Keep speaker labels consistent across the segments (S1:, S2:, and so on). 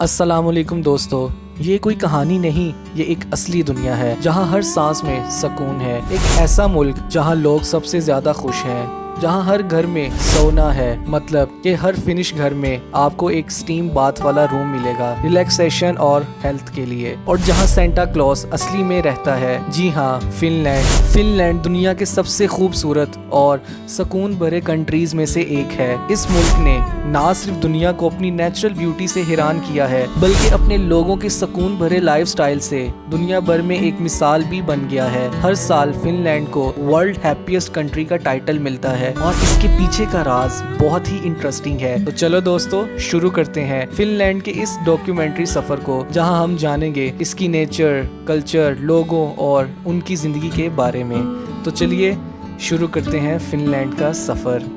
S1: अस्सलामुअलैकुम दोस्तों, ये कोई कहानी नहीं, ये एक असली दुनिया है जहाँ हर सांस में सुकून है। एक ऐसा मुल्क जहाँ लोग सबसे ज्यादा खुश हैं, जहाँ हर घर में सोना है, मतलब कि हर फिनिश घर में आपको एक स्टीम बाथ वाला रूम मिलेगा रिलैक्सेशन और हेल्थ के लिए, और जहाँ सेंटा क्लॉज असली में रहता है। जी हाँ, फिनलैंड दुनिया के सबसे खूबसूरत और सुकून भरे कंट्रीज में से एक है। इस मुल्क ने ना सिर्फ दुनिया को अपनी नेचुरल ब्यूटी से हैरान किया है, बल्कि अपने लोगों के सुकून भरे लाइफस्टाइल से दुनिया भर में एक मिसाल भी बन गया है। हर साल फिनलैंड को वर्ल्ड हैप्पीएस्ट कंट्री का टाइटल मिलता है और इसके पीछे का राज बहुत ही इंटरेस्टिंग है। तो चलो दोस्तों, शुरू करते हैं फिनलैंड के इस डॉक्यूमेंट्री सफर को, जहां हम जानेंगे इसकी नेचर, कल्चर, लोगों और उनकी जिंदगी के बारे में। तो चलिए शुरू करते हैं फिनलैंड का सफर।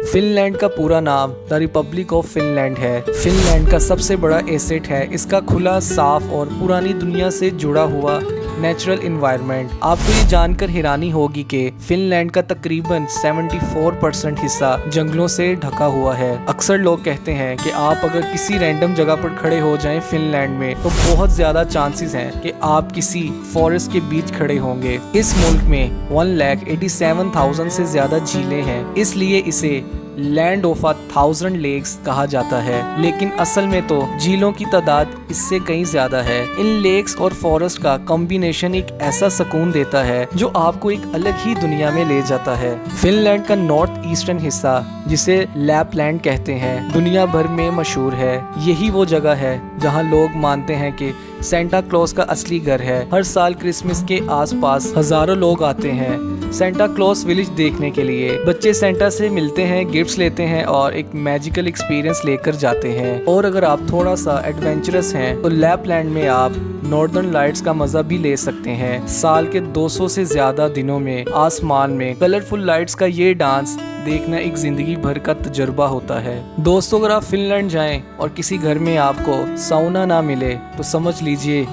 S1: फिनलैंड का पूरा नाम द रिपब्लिक ऑफ फिनलैंड है। फिनलैंड का सबसे बड़ा एसेट है इसका खुला, साफ और पुरानी दुनिया से जुड़ा हुआ नेचुरल एनवायरनमेंट। आपको ये जानकर हैरानी होगी कि फिनलैंड का तकरीबन 74% हिस्सा जंगलों से ढका हुआ है। अक्सर लोग कहते हैं कि आप अगर किसी रैंडम जगह पर खड़े हो जाएं फिनलैंड में, तो बहुत ज्यादा चांसेस हैं कि आप किसी फॉरेस्ट के बीच खड़े होंगे। इस मुल्क में 1,87,000 से ज्यादा झीलें हैं, इसलिए इसे लैंड ऑफ 1,000 लेक्स कहा जाता है। लेकिन असल में तो झीलों की तादाद इससे कहीं ज्यादा है। इन लेक्स और फॉरेस्ट का कॉम्बिनेशन एक ऐसा सुकून देता है जो आपको एक अलग ही दुनिया में ले जाता है। फिनलैंड का नॉर्थ ईस्टर्न हिस्सा, जिसे लैपलैंड कहते हैं, दुनिया भर में मशहूर है। यही वो जगह है जहाँ लोग मानते हैं कि सेंटा क्लॉज का असली घर है। हर साल क्रिसमस के आसपास हजारों लोग आते हैं सेंटा क्लॉज विलेज देखने के लिए। बच्चे सेंटा से मिलते हैं, गिफ्ट्स लेते हैं और एक मैजिकल एक्सपीरियंस लेकर जाते हैं। और अगर आप थोड़ा सा एडवेंचरस हैं तो लैपलैंड में आप नॉर्दर्न लाइट्स का मजा भी ले सकते हैं। साल के 200 से ज्यादा दिनों में आसमान में कलरफुल लाइट्स का ये डांस देखना एक जिंदगी भर का तजुर्बा होता है। दोस्तों, अगर आप फिनलैंड जाएं और किसी घर में आपको साउना ना मिले तो समझ लीजिए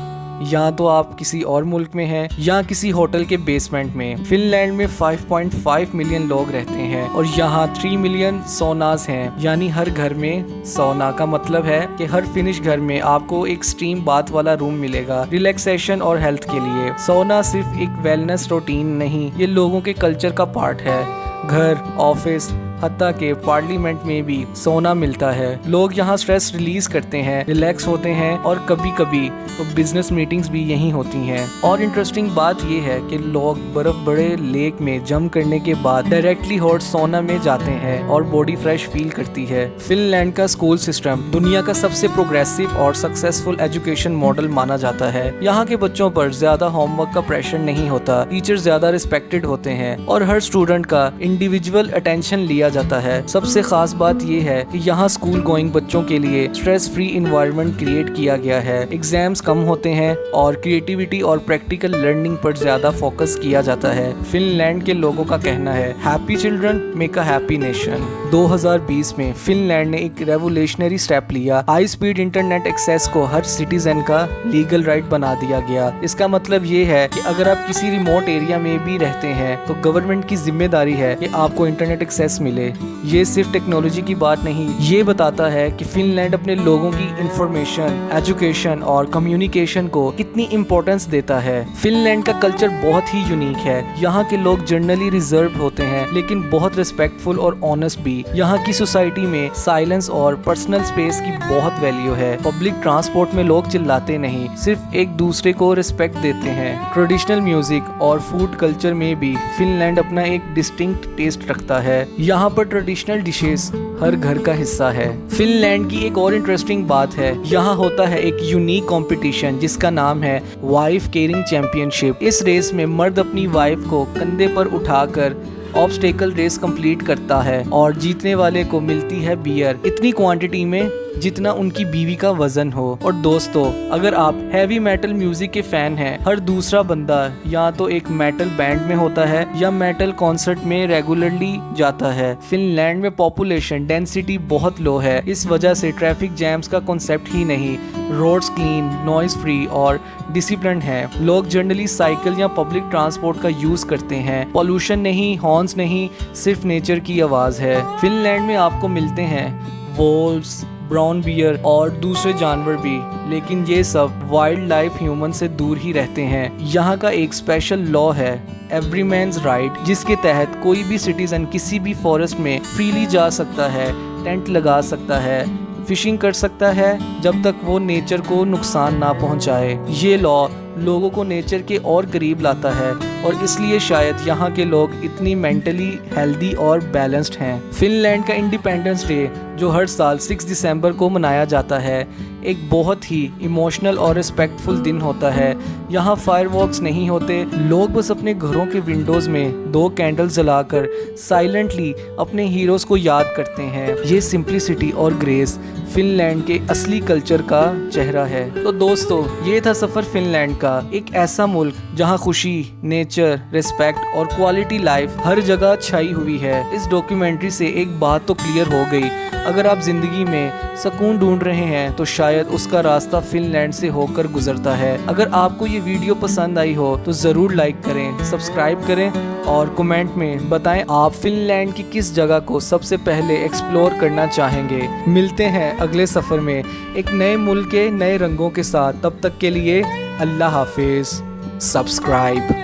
S1: या तो आप किसी और मुल्क में हैं या किसी होटल के बेसमेंट में। फिनलैंड में 5.5 मिलियन लोग रहते हैं और यहाँ 3 मिलियन सोनास हैं, यानी हर घर में सोना का मतलब है कि हर फिनिश घर में आपको एक स्टीम बाथ वाला रूम मिलेगा रिलैक्सेशन और हेल्थ के लिए। सोना सिर्फ एक वेलनेस रूटीन नहीं, ये लोगों के कल्चर का पार्ट है। घर, ऑफिस, हत्ता के पार्लियामेंट में भी सोना मिलता है। लोग यहाँ स्ट्रेस रिलीज करते हैं, रिलैक्स होते हैं और कभी कभी तो बिजनेस मीटिंग्स भी यहीं होती हैं। और इंटरेस्टिंग बात ये है कि लोग बर्फ बड़े लेक में जंप करने के बाद डायरेक्टली हॉट सोना में जाते हैं और बॉडी फ्रेश फील करती है। फिनलैंड का स्कूल सिस्टम दुनिया का सबसे प्रोग्रेसिव और सक्सेसफुल एजुकेशन मॉडल माना जाता है। यहाँ के बच्चों पर ज्यादा होमवर्क का प्रेशर नहीं होता, टीचर ज्यादा रिस्पेक्टेड होते हैं और हर स्टूडेंट का इंडिविजुअल अटेंशन लिया जाता है। सबसे खास बात यह है कि यहाँ स्कूल गोइंग बच्चों के लिए स्ट्रेस फ्री एनवायरनमेंट क्रिएट किया गया है। एग्जाम्स कम होते हैं और क्रिएटिविटी और प्रैक्टिकल लर्निंग पर ज्यादा फोकस किया जाता है। फिनलैंड के लोगों का कहना है, happy children make a happy nation. 2020 में फिनलैंड ने एक रेवोल्यूशनरी स्टेप लिया। हाई स्पीड इंटरनेट एक्सेस को हर सिटीजन का लीगल राइट बना दिया गया। इसका मतलब ये है कि अगर आप किसी रिमोट एरिया में भी रहते हैं तो गवर्नमेंट की जिम्मेदारी है कि आपको इंटरनेट एक्सेस मिले। ये सिर्फ टेक्नोलॉजी की बात नहीं, ये बताता है कि फिनलैंड अपने लोगों की इंफॉर्मेशन, एजुकेशन और कम्युनिकेशन को कितनी इम्पोर्टेंस देता है। फिनलैंड का कल्चर बहुत ही यूनिक है। यहाँ के लोग जनरली रिजर्व होते हैं लेकिन बहुत रिस्पेक्टफुल और ऑनेस्ट भी। यहाँ की सोसाइटी में साइलेंस और पर्सनल स्पेस की बहुत वैल्यू है। पब्लिक ट्रांसपोर्ट में लोग चिल्लाते नहीं, सिर्फ एक दूसरे को रिस्पेक्ट देते हैं। ट्रेडिशनल म्यूजिक और फूड कल्चर में भी फिनलैंड अपना एक डिस्टिंक्ट टेस्ट रखता है। यहाँ पर ट्रेडिशनल डिशेस हर घर का हिस्सा है। फिनलैंड की एक और इंटरेस्टिंग बात है, यहाँ होता है एक यूनिक कंपटीशन जिसका नाम है वाइफ कैरिंग चैंपियनशिप। इस रेस में मर्द अपनी वाइफ को कंधे पर उठाकर ऑब्स्टेकल रेस कंप्लीट करता है और जीतने वाले को मिलती है बियर इतनी क्वांटिटी में जितना उनकी बीवी का वजन हो। और दोस्तों, अगर आप हैवी मेटल म्यूजिक के फैन हैं, हर दूसरा बंदा या तो एक मेटल बैंड में होता है या मेटल कॉन्सर्ट में रेगुलरली जाता है। फिनलैंड में पॉपुलेशन डेंसिटी बहुत लो है, इस वजह से ट्रैफिक जैम्स का कॉन्सेप्ट ही नहीं। रोड्स क्लीन, नॉइज फ्री और डिसिप्लिन है। लोग जनरली साइकिल या पब्लिक ट्रांसपोर्ट का यूज करते हैं। पॉल्यूशन नहीं, हॉर्न्स नहीं, सिर्फ नेचर की आवाज है। फिनलैंड में आपको मिलते हैं वोल्व्स, ब्राउन बियर और दूसरे जानवर भी, लेकिन ये सब वाइल्ड लाइफ ह्यूमन से दूर ही रहते हैं। यहाँ का एक स्पेशल लॉ है, एवरी मैन्स राइट, जिसके तहत कोई भी सिटीजन किसी भी फॉरेस्ट में फ्रीली जा सकता है, टेंट लगा सकता है, फिशिंग कर सकता है, जब तक वो नेचर को नुकसान ना पहुंचाए। ये लॉ लोगों को नेचर के और करीब लाता है और इसलिए शायद यहाँ के लोग इतनी मेंटली हेल्दी और बैलेंस्ड हैं। फिनलैंड का इंडिपेंडेंस डे जो हर साल 6 दिसंबर को मनाया जाता है, एक बहुत ही इमोशनल और रिस्पेक्टफुल दिन होता है। यहाँ फायरवर्क्स नहीं होते, लोग बस अपने घरों के विंडोज़ में 2 कैंडल जलाकर साइलेंटली अपने हीरोज़ को याद करते हैं। ये सिंप्लिसिटी और ग्रेस फिनलैंड के असली कल्चर का चेहरा है। तो दोस्तों, ये था सफ़र फिनलैंड का, एक ऐसा मुल्क जहाँ खुशी, नेचर, रिस्पेक्ट और क्वालिटी लाइफ हर जगह छाई हुई है। इस डॉक्यूमेंट्री से एक बात तो क्लियर हो गई, अगर आप ज़िंदगी में सुकून ढूंढ रहे हैं तो शायद उसका रास्ता फिनलैंड से होकर गुजरता है। अगर आपको ये वीडियो पसंद आई हो तो ज़रूर लाइक करें, सब्सक्राइब करें और कमेंट में बताएं आप फिनलैंड की किस जगह को सबसे पहले एक्सप्लोर करना चाहेंगे। मिलते हैं अगले सफ़र में एक नए मुल्क के नए रंगों के साथ। तब तक के लिए अल्लाह हाफिज़। सब्सक्राइब।